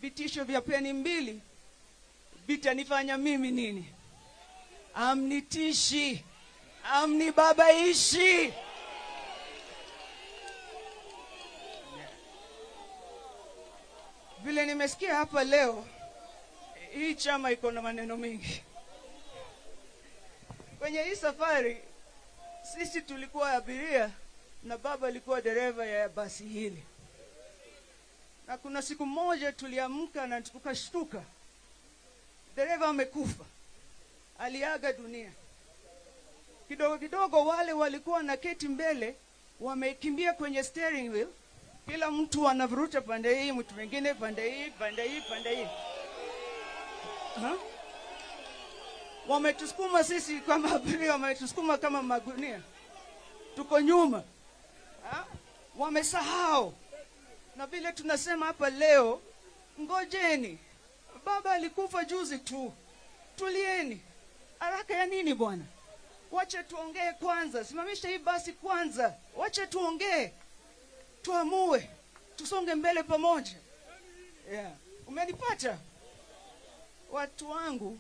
vitisho vya peni mbili vitanifanya mimi nini? Amnitishi, amnibabaishi. Vile nimesikia hapa leo, hii chama iko na maneno mengi. Kwenye hii safari, sisi tulikuwa abiria na baba alikuwa dereva ya basi hili. Na kuna siku moja tuliamka na tukashtuka, dereva amekufa, aliaga dunia. Kidogo kidogo wale walikuwa na keti mbele wamekimbia kwenye steering wheel, kila mtu anavuruta pande hii, mtu mwingine pande hii, pande hii, pande hii. Wametusukuma sisi kama abiria, wametusukuma kama magunia, tuko nyuma. Wamesahau. Na vile tunasema hapa leo, ngojeni, baba alikufa juzi tu, tulieni. Haraka ya nini bwana? Wacha tuongee kwanza, simamisha hii basi kwanza, wacha tuongee, tuamue, tusonge mbele pamoja. Umenipata watu wangu?